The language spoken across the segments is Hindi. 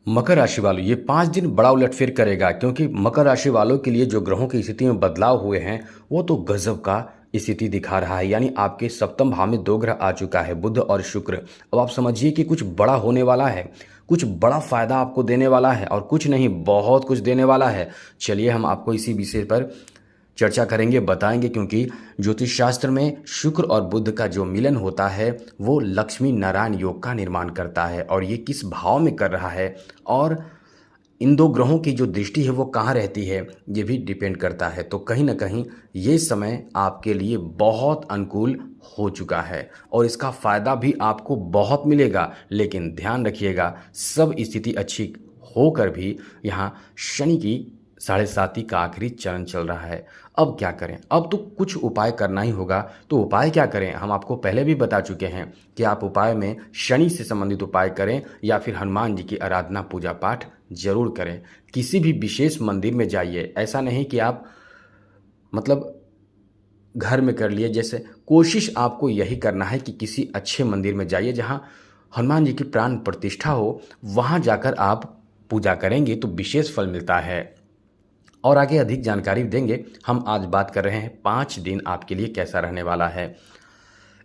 मकर राशि वालों, ये 5 दिन बड़ा उलटफेर करेगा क्योंकि मकर राशि वालों के लिए जो ग्रहों की स्थिति में बदलाव हुए हैं वो तो गजब का स्थिति दिखा रहा है। यानी आपके सप्तम भाव में 2 ग्रह आ चुका है, बुध और शुक्र। अब आप समझिए कि कुछ बड़ा होने वाला है, कुछ बड़ा फायदा आपको देने वाला है, और कुछ नहीं बहुत कुछ देने वाला है। चलिए हम आपको इसी विषय पर चर्चा करेंगे, बताएंगे, क्योंकि ज्योतिष शास्त्र में शुक्र और बुध का जो मिलन होता है वो लक्ष्मी नारायण योग का निर्माण करता है। और ये किस भाव में कर रहा है और इन दो ग्रहों की जो दृष्टि है वो कहाँ रहती है ये भी डिपेंड करता है। तो कहीं ना कहीं ये समय आपके लिए बहुत अनुकूल हो चुका है और इसका फ़ायदा भी आपको बहुत मिलेगा। लेकिन ध्यान रखिएगा, सब स्थिति अच्छी होकर भी यहाँ शनि की 7.5 का आखिरी चरण चल रहा है। अब क्या करें? अब तो कुछ उपाय करना ही होगा। तो उपाय क्या करें? हम आपको पहले भी बता चुके हैं कि आप उपाय में शनि से संबंधित उपाय करें या फिर हनुमान जी की आराधना पूजा पाठ जरूर करें। किसी भी विशेष मंदिर में जाइए, ऐसा नहीं कि आप मतलब घर में कर लिए। जैसे कोशिश आपको यही करना है कि किसी अच्छे मंदिर में जाइए जहाँ हनुमान जी की प्राण प्रतिष्ठा हो, वहाँ जाकर आप पूजा करेंगे तो विशेष फल मिलता है। और आगे अधिक जानकारी देंगे। हम आज बात कर रहे हैं 5 दिन आपके लिए कैसा रहने वाला है।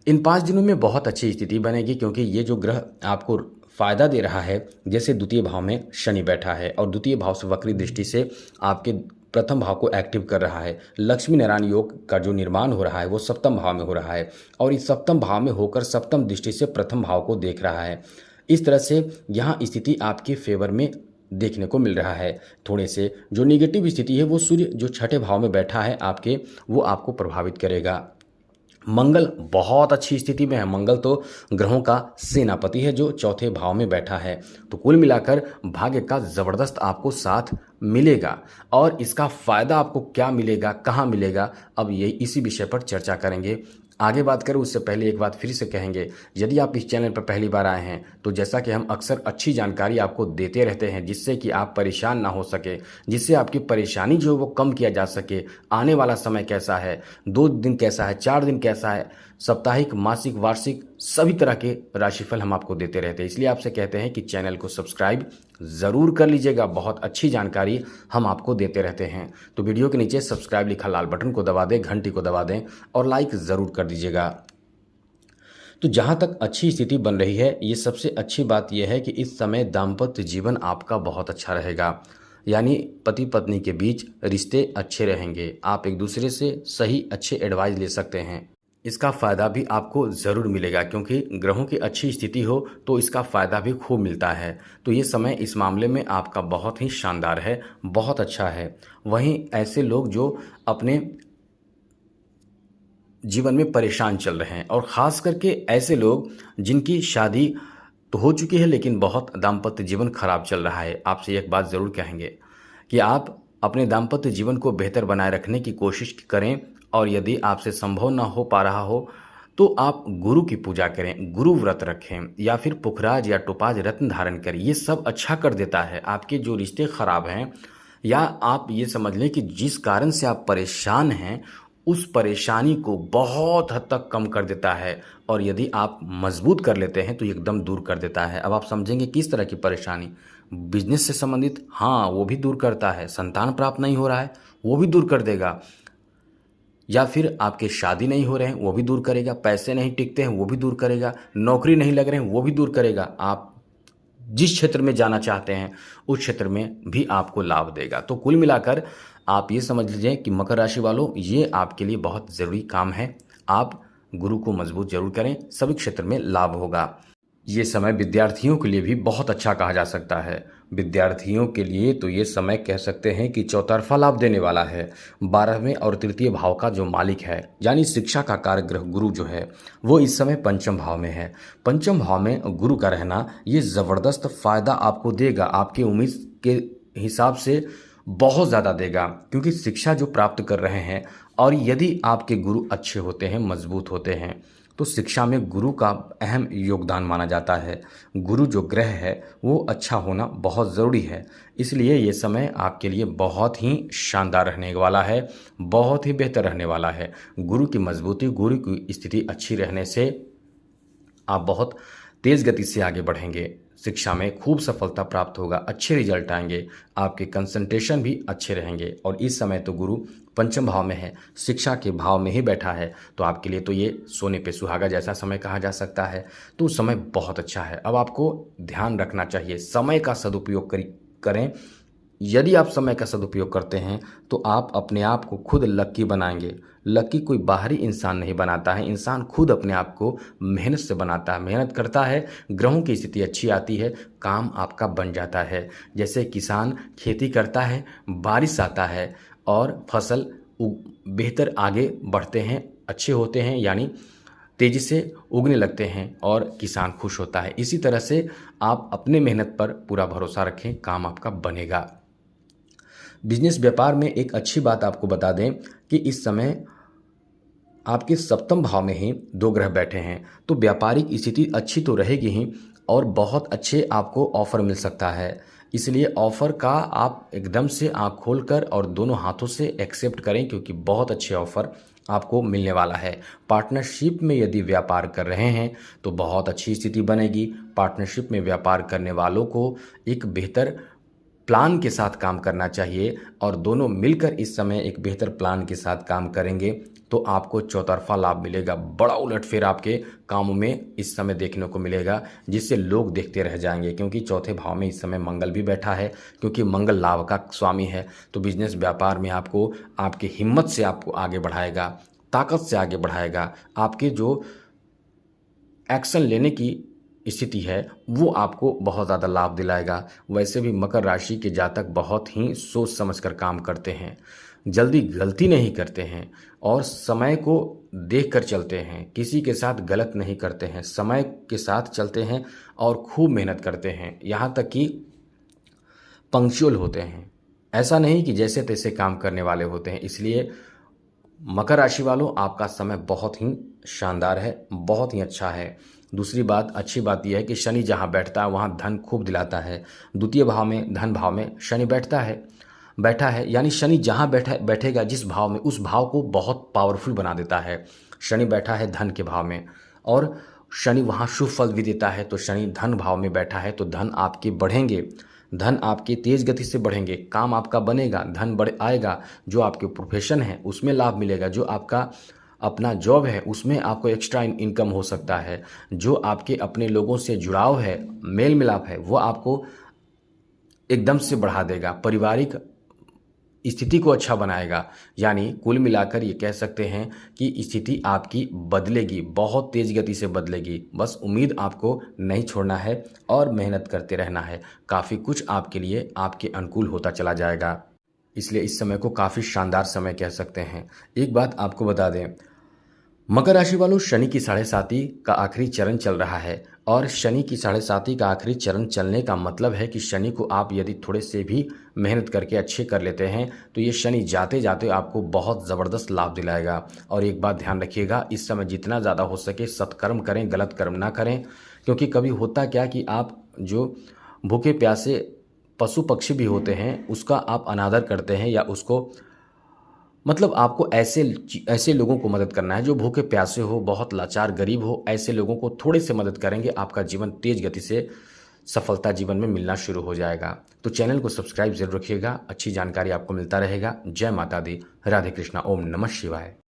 इन 5 दिनों में बहुत अच्छी स्थिति बनेगी क्योंकि ये जो ग्रह आपको फायदा दे रहा है, जैसे द्वितीय भाव में शनि बैठा है और द्वितीय भाव से वक्री दृष्टि से आपके प्रथम भाव को एक्टिव कर रहा है। लक्ष्मी नारायण योग का जो निर्माण हो रहा है वो सप्तम भाव में हो रहा है और इस सप्तम भाव में होकर सप्तम दृष्टि से प्रथम भाव को देख रहा है। इस तरह से यहाँ स्थिति आपके फेवर में देखने को मिल रहा है। थोड़े से जो निगेटिव स्थिति है वो सूर्य जो छठे भाव में बैठा है आपके, वो आपको प्रभावित करेगा। मंगल बहुत अच्छी स्थिति में है। मंगल तो ग्रहों का सेनापति है जो चौथे भाव में बैठा है। तो कुल मिलाकर भाग्य का ज़बरदस्त आपको साथ मिलेगा। और इसका फ़ायदा आपको क्या मिलेगा, कहाँ मिलेगा, अब ये इसी विषय पर चर्चा करेंगे। आगे बात करें उससे पहले एक बात फिर से कहेंगे, यदि आप इस चैनल पर पहली बार आए हैं तो जैसा कि हम अक्सर अच्छी जानकारी आपको देते रहते हैं जिससे कि आप परेशान ना हो सके, जिससे आपकी परेशानी जो है वो कम किया जा सके। आने वाला समय कैसा है, 2 दिन कैसा है, 4 दिन कैसा है, साप्ताहिक, मासिक, वार्षिक, सभी तरह के राशिफल हम आपको देते रहते हैं। इसलिए आपसे कहते हैं कि चैनल को सब्सक्राइब ज़रूर कर लीजिएगा। बहुत अच्छी जानकारी हम आपको देते रहते हैं। तो वीडियो के नीचे सब्सक्राइब लिखा लाल बटन को दबा दें, घंटी को दबा दें और लाइक ज़रूर कर दीजिएगा। तो जहाँ तक अच्छी स्थिति बन रही है, ये सबसे अच्छी बात यह है कि इस समय दाम्पत्य जीवन आपका बहुत अच्छा रहेगा। यानी पति पत्नी के बीच रिश्ते अच्छे रहेंगे। आप एक दूसरे से सही अच्छे एडवाइस ले सकते हैं। इसका फ़ायदा भी आपको ज़रूर मिलेगा क्योंकि ग्रहों की अच्छी स्थिति हो तो इसका फ़ायदा भी खूब मिलता है। तो ये समय इस मामले में आपका बहुत ही शानदार है, बहुत अच्छा है। वहीं ऐसे लोग जो अपने जीवन में परेशान चल रहे हैं और ख़ास करके ऐसे लोग जिनकी शादी तो हो चुकी है लेकिन बहुत दाम्पत्य जीवन खराब चल रहा है, आपसे एक बात ज़रूर कहेंगे कि आप अपने दाम्पत्य जीवन को बेहतर बनाए रखने की कोशिश करें। और यदि आपसे संभव ना हो पा रहा हो तो आप गुरु की पूजा करें, गुरु व्रत रखें या फिर पुखराज या टोपाज रत्न धारण करें। ये सब अच्छा कर देता है। आपके जो रिश्ते खराब हैं या आप ये समझ लें कि जिस कारण से आप परेशान हैं उस परेशानी को बहुत हद तक कम कर देता है। और यदि आप मजबूत कर लेते हैं तो एकदम दूर कर देता है। अब आप समझेंगे किस तरह की परेशानी, बिजनेस से संबंधित, हाँ वो भी दूर करता है। संतान प्राप्त नहीं हो रहा है वो भी दूर कर देगा, या फिर आपके शादी नहीं हो रहे हैं वो भी दूर करेगा, पैसे नहीं टिकते हैं वो भी दूर करेगा, नौकरी नहीं लग रहे हैं वो भी दूर करेगा। आप जिस क्षेत्र में जाना चाहते हैं उस क्षेत्र में भी आपको लाभ देगा। तो कुल मिलाकर आप ये समझ लीजिए कि मकर राशि वालों, ये आपके लिए बहुत ज़रूरी काम है। आप गुरु को मजबूत जरूर करें, सभी क्षेत्र में लाभ होगा। ये समय विद्यार्थियों के लिए भी बहुत अच्छा कहा जा सकता है। विद्यार्थियों के लिए तो ये समय कह सकते हैं कि चौतरफा लाभ देने वाला है। 12वें और तृतीय भाव का जो मालिक है यानी शिक्षा का कारक ग्रह गुरु जो है वो इस समय पंचम भाव में है। पंचम भाव में गुरु का रहना ये ज़बरदस्त फ़ायदा आपको देगा, आपकी उम्मीद के हिसाब से बहुत ज़्यादा देगा, क्योंकि शिक्षा जो प्राप्त कर रहे हैं और यदि आपके गुरु अच्छे होते हैं, मजबूत होते हैं, तो शिक्षा में गुरु का अहम योगदान माना जाता है। गुरु जो ग्रह है वो अच्छा होना बहुत ज़रूरी है। इसलिए ये समय आपके लिए बहुत ही शानदार रहने वाला है, बहुत ही बेहतर रहने वाला है। गुरु की मजबूती, गुरु की स्थिति अच्छी रहने से आप बहुत तेज़ गति से आगे बढ़ेंगे। शिक्षा में खूब सफलता प्राप्त होगा, अच्छे रिजल्ट आएंगे, आपके कंसंट्रेशन भी अच्छे रहेंगे। और इस समय तो गुरु पंचम भाव में है, शिक्षा के भाव में ही बैठा है, तो आपके लिए तो ये सोने पे सुहागा जैसा समय कहा जा सकता है। तो समय बहुत अच्छा है। अब आपको ध्यान रखना चाहिए, समय का सदुपयोग करें। यदि आप समय का सदुपयोग करते हैं तो आप अपने आप को खुद लक्की बनाएंगे। लक्की कोई बाहरी इंसान नहीं बनाता है, इंसान खुद अपने आप को मेहनत से बनाता है, मेहनत करता है, ग्रहों की स्थिति अच्छी आती है, काम आपका बन जाता है। जैसे किसान खेती करता है, बारिश आता है और फसल बेहतर आगे बढ़ते हैं, अच्छे होते हैं, यानी तेज़ी से उगने लगते हैं और किसान खुश होता है। इसी तरह से आप अपने मेहनत पर पूरा भरोसा रखें, काम आपका बनेगा। बिजनेस व्यापार में एक अच्छी बात आपको बता दें कि इस समय आपके सप्तम भाव में ही 2 ग्रह बैठे हैं, तो व्यापारिक स्थिति अच्छी तो रहेगी ही और बहुत अच्छे आपको ऑफ़र मिल सकता है। इसलिए ऑफ़र का आप एकदम से आँख खोलकर और दोनों हाथों से एक्सेप्ट करें, क्योंकि बहुत अच्छे ऑफ़र आपको मिलने वाला है। पार्टनरशिप में यदि व्यापार कर रहे हैं तो बहुत अच्छी स्थिति बनेगी। पार्टनरशिप में व्यापार करने वालों को एक बेहतर प्लान के साथ काम करना चाहिए और दोनों मिलकर इस समय एक बेहतर प्लान के साथ काम करेंगे तो आपको चौतरफा लाभ मिलेगा। बड़ा उलटफेर आपके कामों में इस समय देखने को मिलेगा, जिससे लोग देखते रह जाएंगे। क्योंकि चौथे भाव में इस समय मंगल भी बैठा है, क्योंकि मंगल लाभ का स्वामी है। तो बिजनेस व्यापार में आपको आपकी हिम्मत से आपको आगे बढ़ाएगा, ताकत से आगे बढ़ाएगा। आपके जो एक्शन लेने की स्थिति है वो आपको बहुत ज़्यादा लाभ दिलाएगा। वैसे भी मकर राशि के जातक बहुत ही सोच समझकर काम करते हैं, जल्दी गलती नहीं करते हैं और समय को देखकर चलते हैं, किसी के साथ गलत नहीं करते हैं, समय के साथ चलते हैं और खूब मेहनत करते हैं, यहाँ तक कि पंक्चुअल होते हैं। ऐसा नहीं कि जैसे तैसे काम करने वाले होते हैं। इसलिए मकर राशि वालों, आपका समय बहुत ही शानदार है, बहुत ही अच्छा है। दूसरी बात, अच्छी बात यह है कि शनि जहाँ बैठता है वहाँ धन खूब दिलाता है। द्वितीय भाव में, धन भाव में शनि बैठा है, यानी शनि जहाँ बैठेगा जिस भाव में, उस भाव को बहुत पावरफुल बना देता है। शनि बैठा है धन के भाव में और शनि वहाँ शुभ फल भी देता है। तो शनि धन भाव में बैठा है तो धन आपके बढ़ेंगे, धन आपके तेज़ गति से बढ़ेंगे, काम आपका बनेगा, धन बढ़ आएगा। जो आपके प्रोफेशन है उसमें लाभ मिलेगा, जो आपका अपना जॉब है उसमें आपको एक्स्ट्रा इनकम हो सकता है, जो आपके अपने लोगों से जुड़ाव है, मेल मिलाप है, वो आपको एकदम से बढ़ा देगा, पारिवारिक स्थिति को अच्छा बनाएगा। यानी कुल मिलाकर ये कह सकते हैं कि स्थिति आपकी बदलेगी, बहुत तेज़ गति से बदलेगी। बस उम्मीद आपको नहीं छोड़ना है और मेहनत करते रहना है। काफ़ी कुछ आपके लिए आपके अनुकूल होता चला जाएगा। इसलिए इस समय को काफ़ी शानदार समय कह सकते हैं। एक बात आपको बता दें, मकर राशि वालों, शनि की 7.5 का आखिरी चरण चल रहा है और शनि की 7.5 का आखिरी चरण चलने का मतलब है कि शनि को आप यदि थोड़े से भी मेहनत करके अच्छे कर लेते हैं तो ये शनि जाते जाते आपको बहुत ज़बरदस्त लाभ दिलाएगा। और एक बात ध्यान रखिएगा, इस समय जितना ज़्यादा हो सके सत्कर्म करें, गलत कर्म ना करें। क्योंकि कभी होता क्या कि आप जो भूखे प्यासे पशु पक्षी भी होते हैं उसका आप अनादर करते हैं, या उसको मतलब आपको ऐसे लोगों को मदद करना है जो भूखे प्यासे हो, बहुत लाचार गरीब हो। ऐसे लोगों को थोड़े से मदद करेंगे, आपका जीवन तेज गति से सफलता जीवन में मिलना शुरू हो जाएगा। तो चैनल को सब्सक्राइब जरूर रखिएगा, अच्छी जानकारी आपको मिलता रहेगा। जय माता दी, राधे कृष्णा, ओम नमः शिवाय।